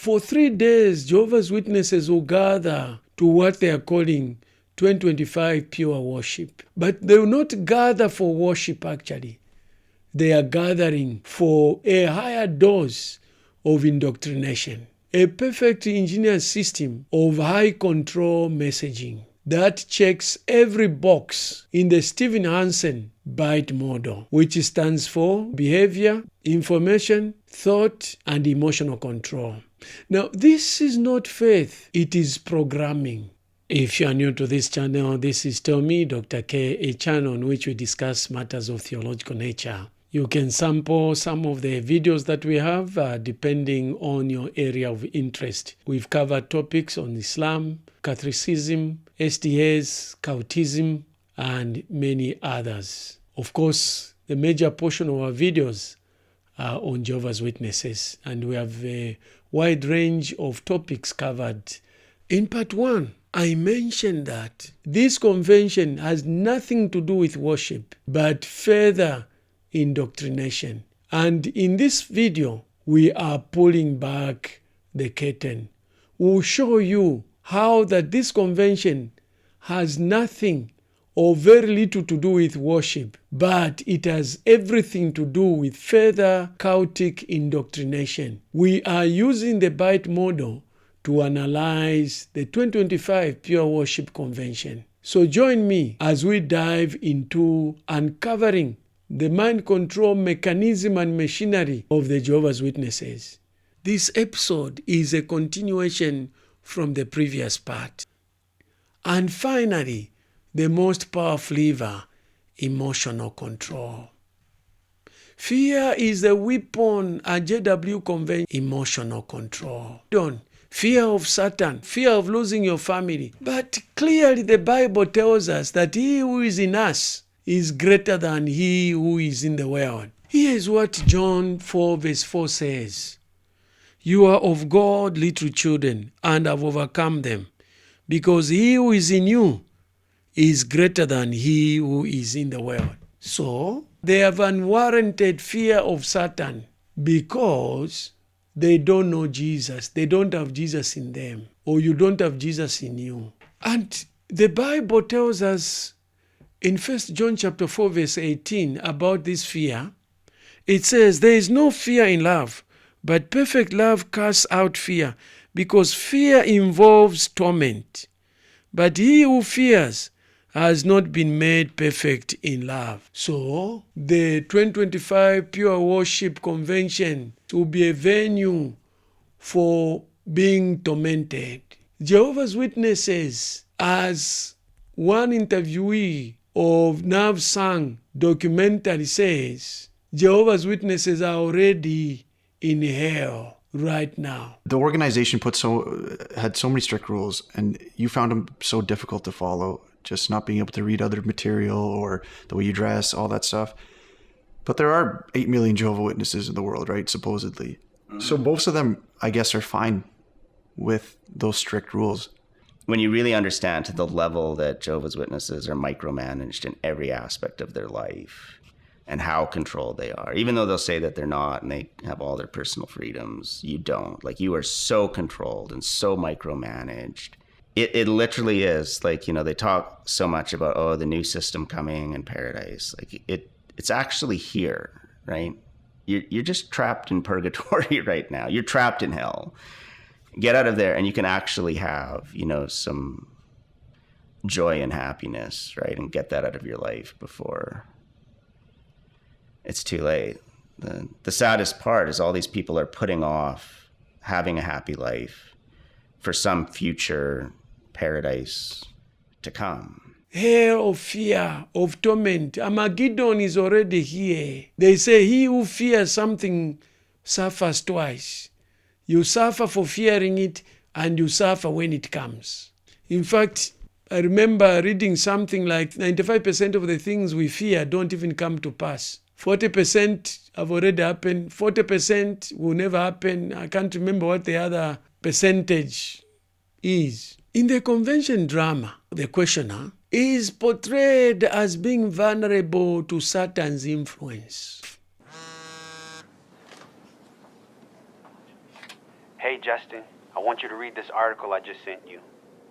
For 3 days, Jehovah's Witnesses will gather to what they are calling 2025 pure worship. But they will not gather for worship actually. They are gathering for a higher dose of indoctrination. A perfect engineered system of high control messaging that checks every box in the Stephen Hansen BITE model, which stands for behavior, information, thought, and emotional control. Now, this is not faith, it is programming. If you are new to this channel, this is Tell Me, Dr. K, a channel on which we discuss matters of theological nature. You can sample some of the videos that we have depending on your area of interest. We've covered topics on Islam, Catholicism, SDAs, Cultism, and many others. Of course, the major portion of our videos are on Jehovah's Witnesses, and we have a wide range of topics covered. In part 1, I mentioned that this convention has nothing to do with worship, but further indoctrination. And in this video, we are pulling back the curtain. We'll show you how that this convention has nothing or very little to do with worship, but it has everything to do with further cultic indoctrination. We are using the BITE model to analyze the 2025 Pure Worship Convention. So join me as we dive into uncovering the mind control mechanism and machinery of the Jehovah's Witnesses. This episode is a continuation from the previous part. And finally, the most powerful lever, emotional control. Fear is the weapon at JW Convention. Emotional control. Fear of Satan, fear of losing your family. But clearly the Bible tells us that he who is in us is greater than he who is in the world. Here is what John 4 verse 4 says. You are of God, little children, and have overcome them, because he who is in you is greater than he who is in the world. So, they have unwarranted fear of Satan because they don't know Jesus. They don't have Jesus in them, or you don't have Jesus in you. And the Bible tells us in 1 John chapter 4 verse 18 about this fear. It says, there is no fear in love, but perfect love casts out fear, because fear involves torment. But he who fears has not been made perfect in love. So, the 2025 Pure Worship Convention will be a venue for being tormented. Jehovah's Witnesses, as one interviewee of Nav Sang documentary says, Jehovah's Witnesses are already in hell right now. The organization had so many strict rules, and you found them so difficult to follow, just not being able to read other material or the way you dress, all that stuff. But there are 8 million Jehovah's Witnesses in the world, right, supposedly. Mm-hmm. So most of them, I guess, are fine with those strict rules. When you really understand to the level that Jehovah's Witnesses are micromanaged in every aspect of their life and how controlled they are, even though they'll say that they're not and they have all their personal freedoms, you don't. Like, you are so controlled and so micromanaged. It literally is like, they talk so much about, the new system coming and paradise. Like, it's actually here, right? You're just trapped in purgatory right now. You're trapped in hell. Get out of there and you can actually have, some joy and happiness, right? And get that out of your life before it's too late. The saddest part is all these people are putting off having a happy life for some future paradise to come. Hell of fear, of torment. Armageddon is already here. They say he who fears something suffers twice. You suffer for fearing it, and you suffer when it comes. In fact, I remember reading something like 95% of the things we fear don't even come to pass. 40% have already happened. 40% will never happen. I can't remember what the other percentage is. In the convention drama, the questioner is portrayed as being vulnerable to Satan's influence. Hey, Justin, I want you to read this article I just sent you.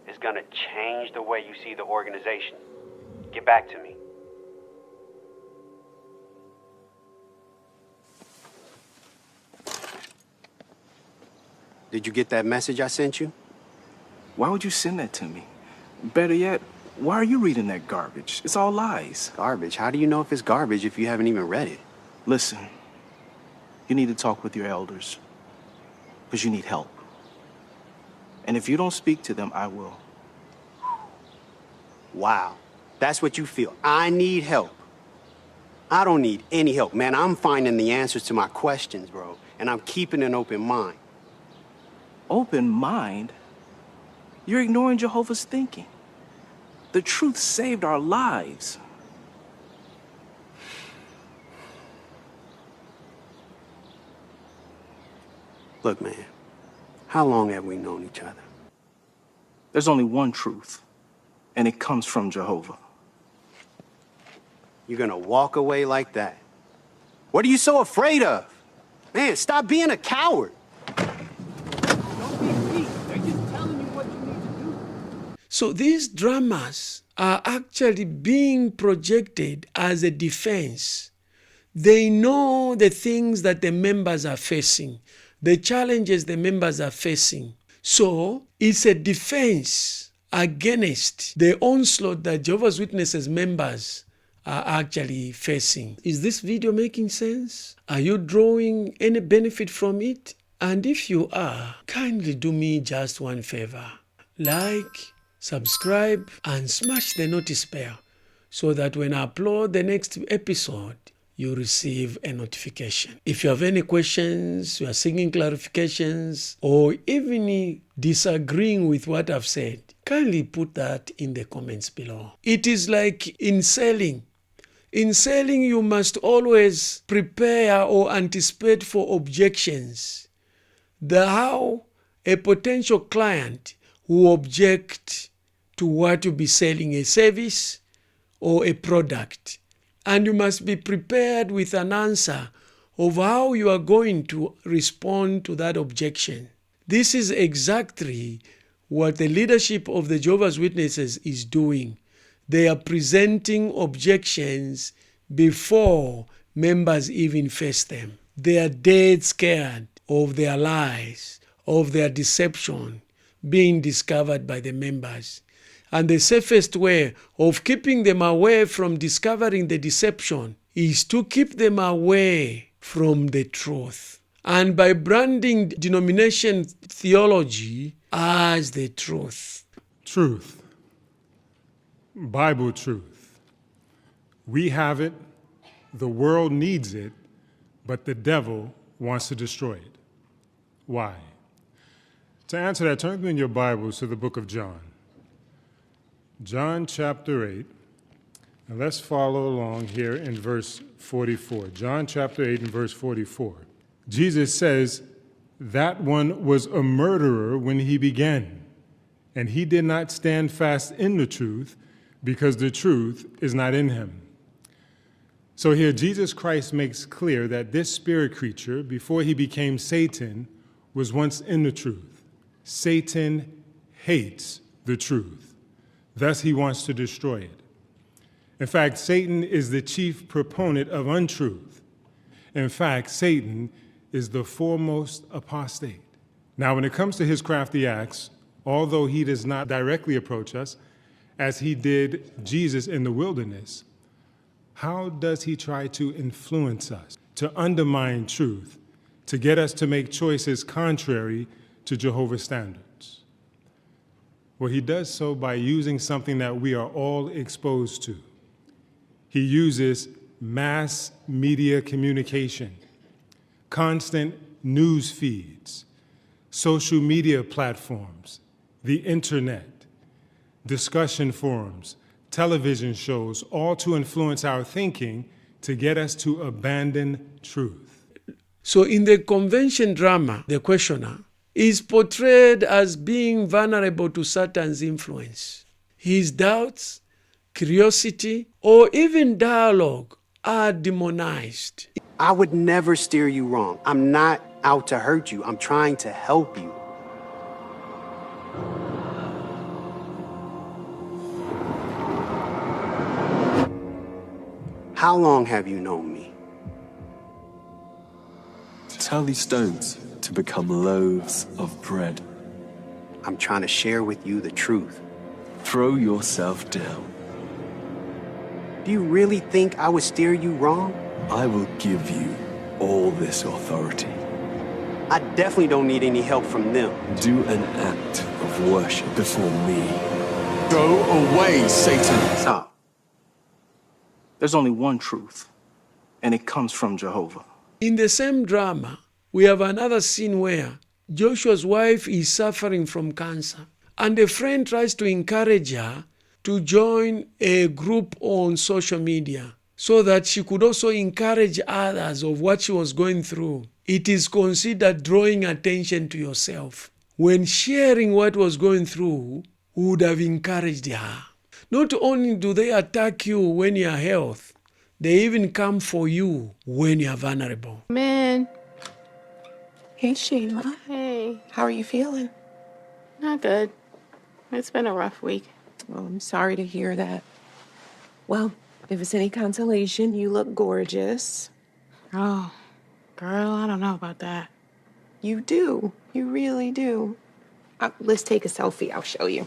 It's going to change the way you see the organization. Get back to me. Did you get that message I sent you? Why would you send that to me? Better yet, why are you reading that garbage? It's all lies. Garbage? How do you know if it's garbage if you haven't even read it? Listen, you need to talk with your elders, because you need help. And if you don't speak to them, I will. Wow. That's what you feel. I need help. I don't need any help. Man, I'm finding the answers to my questions, bro. And I'm keeping an open mind. Open mind? You're ignoring Jehovah's thinking. The truth saved our lives. Look, man, how long have we known each other? There's only one truth, and it comes from Jehovah. You're gonna walk away like that? What are you so afraid of? Man, stop being a coward. Don't be weak. They're just telling you what you need to do. So these dramas are actually being projected as a defense. They know the things that the members are facing, the challenges the members are facing. So it's a defense against the onslaught that Jehovah's Witnesses members are actually facing. Is this video making sense? Are you drawing any benefit from it? And if you are, kindly do me just one favor. Like, subscribe, and smash the notice bell so that when I upload the next episode, you receive a notification. If you have any questions, you are seeking clarifications, or even disagreeing with what I've said, kindly put that in the comments below. It is like in selling. In selling, you must always prepare or anticipate for objections. How a potential client will object to what you be selling, a service or a product. And you must be prepared with an answer of how you are going to respond to that objection. This is exactly what the leadership of the Jehovah's Witnesses is doing. They are presenting objections before members even face them. They are dead scared of their lies, of their deception being discovered by the members. And the safest way of keeping them away from discovering the deception is to keep them away from the truth. And by branding denomination theology as the truth. Truth. Bible truth. We have it, the world needs it, but the devil wants to destroy it. Why? To answer that, turn in your Bibles to the book of John. John chapter 8, and let's follow along here in verse 44. John chapter 8 and verse 44. Jesus says, that one was a murderer when he began, and he did not stand fast in the truth, because the truth is not in him. So here Jesus Christ makes clear that this spirit creature, before he became Satan, was once in the truth. Satan hates the truth. Thus he wants to destroy it. In fact, Satan is the chief proponent of untruth. In fact, Satan is the foremost apostate. Now, when it comes to his crafty acts, although he does not directly approach us, as he did Jesus in the wilderness, how does he try to influence us, to undermine truth, to get us to make choices contrary to Jehovah's standards? Well, he does so by using something that we are all exposed to. He uses mass media communication, constant news feeds, social media platforms, the internet, discussion forums, television shows, all to influence our thinking to get us to abandon truth. So in the convention drama, the questioner is portrayed as being vulnerable to Satan's influence. His doubts, curiosity, or even dialogue are demonized. I would never steer you wrong. I'm not out to hurt you. I'm trying to help you. How long have you known me? Tell these stones to become loaves of bread. I'm trying to share with you the truth. Throw yourself down. Do you really think I would steer you wrong? I will give you all this authority. I definitely don't need any help from them. Do an act of worship before me. Go away, Satan! Stop. There's only one truth, and it comes from Jehovah. In the same drama, we have another scene where Joshua's wife is suffering from cancer, and a friend tries to encourage her to join a group on social media so that she could also encourage others of what she was going through. It is considered drawing attention to yourself. When sharing what was going through, would have encouraged her. Not only do they attack you when you are healthy, they even come for you when you are vulnerable. Man. Hey, Sheila. Hey. How are you feeling? Not good. It's been a rough week. Well, I'm sorry to hear that. Well, if it's any consolation, you look gorgeous. Oh, girl, I don't know about that. You do. You really do. Let's take a selfie. I'll show you.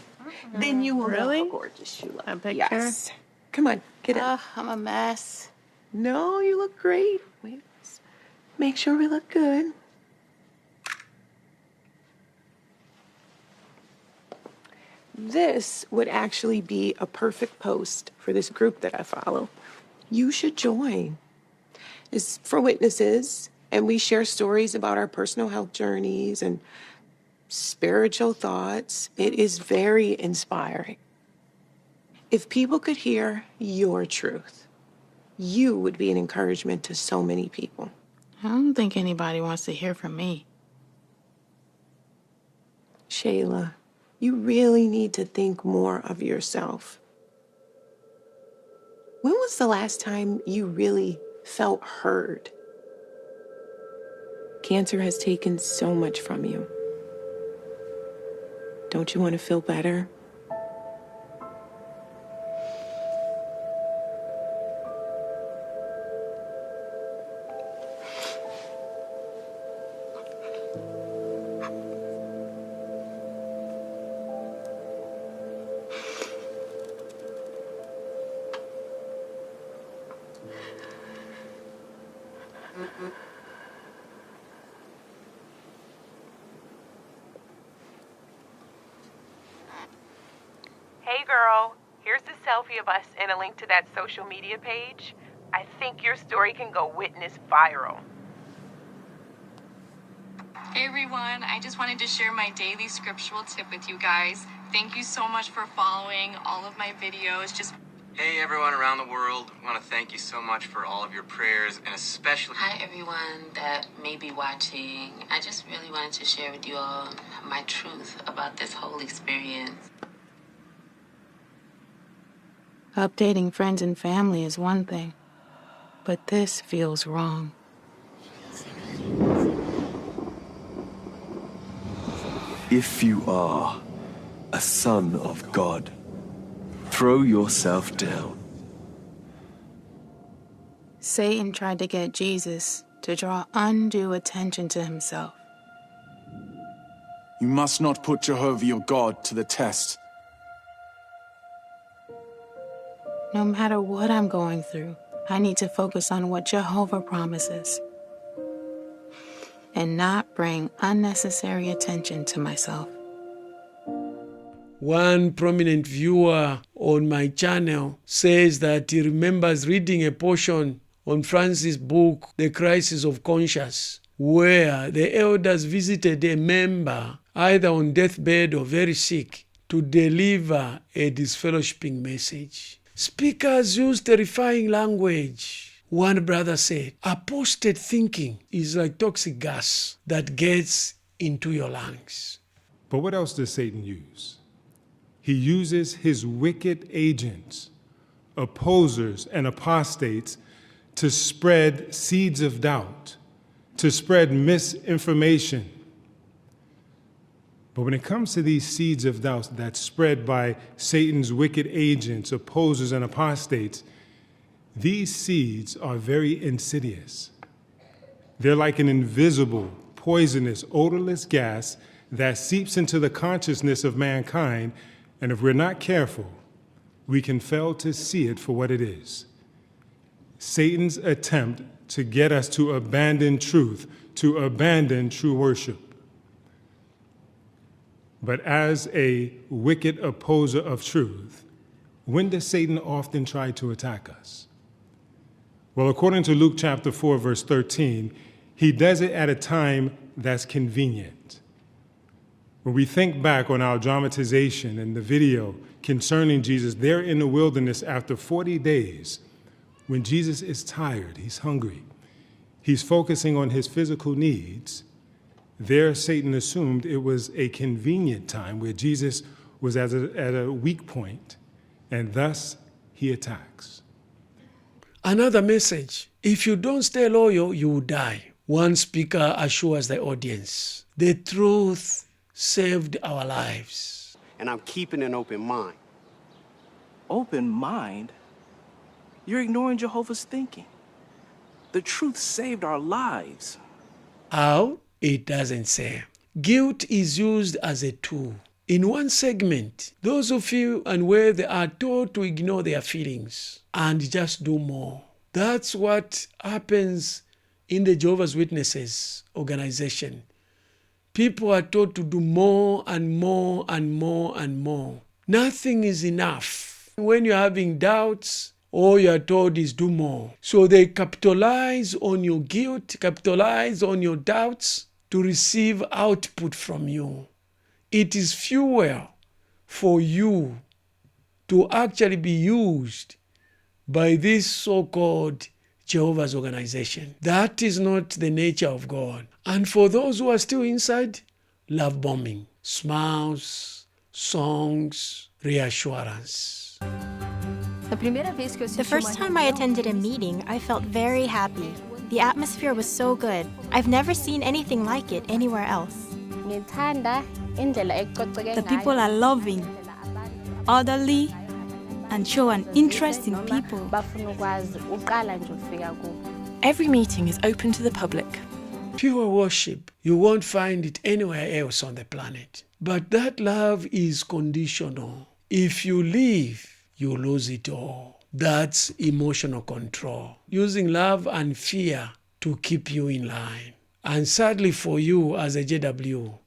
Then you will know how gorgeous you look. A picture? Yes. Come on, get up. I'm a mess. No, you look great. Wait. Make sure we look good. This would actually be a perfect post for this group that I follow. You should join. It's for witnesses, and we share stories about our personal health journeys and spiritual thoughts. It is very inspiring. If people could hear your truth, you would be an encouragement to so many people. I don't think anybody wants to hear from me. Shayla, you really need to think more of yourself. When was the last time you really felt heard? Cancer has taken so much from you. Don't you want to feel better? Hey girl, here's the selfie of us and a link to that social media page. I think your story can go witness viral. Hey everyone, I just wanted to share my daily scriptural tip with you guys. Thank you so much for following all of my videos. Hey everyone around the world, I want to thank you so much for all of your prayers and especially... Hi everyone that may be watching. I just really wanted to share with you all my truth about this whole experience. Updating friends and family is one thing, but this feels wrong. If you are a son of God, throw yourself down. Satan tried to get Jesus to draw undue attention to himself. You must not put Jehovah your God to the test. No matter what I'm going through, I need to focus on what Jehovah promises and not bring unnecessary attention to myself. One prominent viewer on my channel says that he remembers reading a portion on Francis' book, The Crisis of Conscience, where the elders visited a member either on deathbed or very sick to deliver a disfellowshipping message. Speakers use terrifying language. One brother said, apostate thinking is like toxic gas that gets into your lungs. But what else does Satan use? He uses his wicked agents, opposers, and apostates to spread seeds of doubt, to spread misinformation. But when it comes to these seeds of doubt that's spread by Satan's wicked agents, opposers, and apostates, these seeds are very insidious. They're like an invisible, poisonous, odorless gas that seeps into the consciousness of mankind, and if we're not careful, we can fail to see it for what it is. Satan's attempt to get us to abandon truth, to abandon true worship. But as a wicked opposer of truth, when does Satan often try to attack us? Well, according to Luke chapter 4, verse 13, he does it at a time that's convenient. When we think back on our dramatization and the video concerning Jesus there in the wilderness after 40 days, when Jesus is tired, he's hungry, he's focusing on his physical needs, there Satan assumed it was a convenient time where Jesus was at a weak point, and thus he attacks. Another message: if you don't stay loyal, you will die. One speaker assures the audience, the truth saved our lives. And I'm keeping an open mind. Open mind? You're ignoring Jehovah's thinking. The truth saved our lives. How? It doesn't say. Guilt is used as a tool. In one segment, those who feel unwell, they are told to ignore their feelings and just do more. That's what happens in the Jehovah's Witnesses organization. People are told to do more and more and more and more. Nothing is enough. When you're having doubts, all you're told is do more. So they capitalize on your guilt, capitalize on your doubts to receive output from you. It is fuel for you to actually be used by this so-called Jehovah's organization. That is not the nature of God. And for those who are still inside, love bombing, smiles, songs, reassurance. The first time I attended a meeting, I felt very happy. The atmosphere was so good. I've never seen anything like it anywhere else. The people are loving, orderly, and show an interest in people. Every meeting is open to the public. Pure worship, you won't find it anywhere else on the planet. But that love is conditional. If you leave, you lose it all. That's emotional control, using love and fear to keep you in line. And sadly for you as a JW,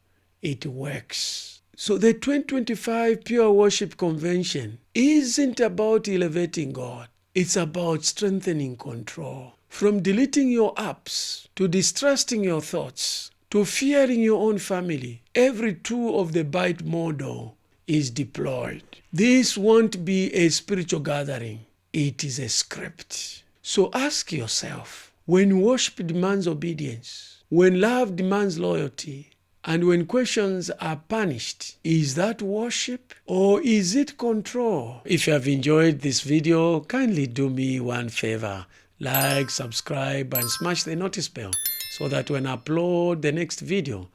it works. So the 2025 Pure Worship Convention isn't about elevating God. It's about strengthening control. From deleting your apps, to distrusting your thoughts, to fearing your own family, every tool of the Byte model is deployed. This won't be a spiritual gathering. It is a script. So ask yourself, when worship demands obedience, when love demands loyalty, and when questions are punished, is that worship or is it control? If you have enjoyed this video, kindly do me one favor. Like, subscribe, and smash the notice bell so that when I upload the next video,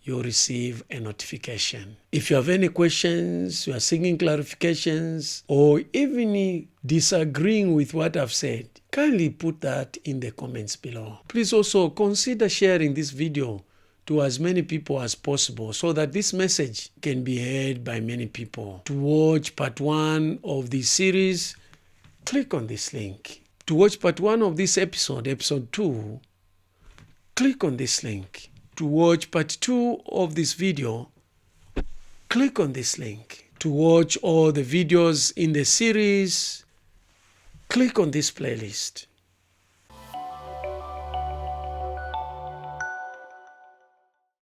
you'll receive a notification. If you have any questions, you are seeking clarifications, or even disagreeing with what I've said, kindly put that in the comments below. Please also consider sharing this video to as many people as possible so that this message can be heard by many people. To watch part 1 of this series, click on this link. To watch part 1 of this episode, episode 2, click on this link. To watch part 2 of this video, click on this link. To watch all the videos in the series, click on this playlist.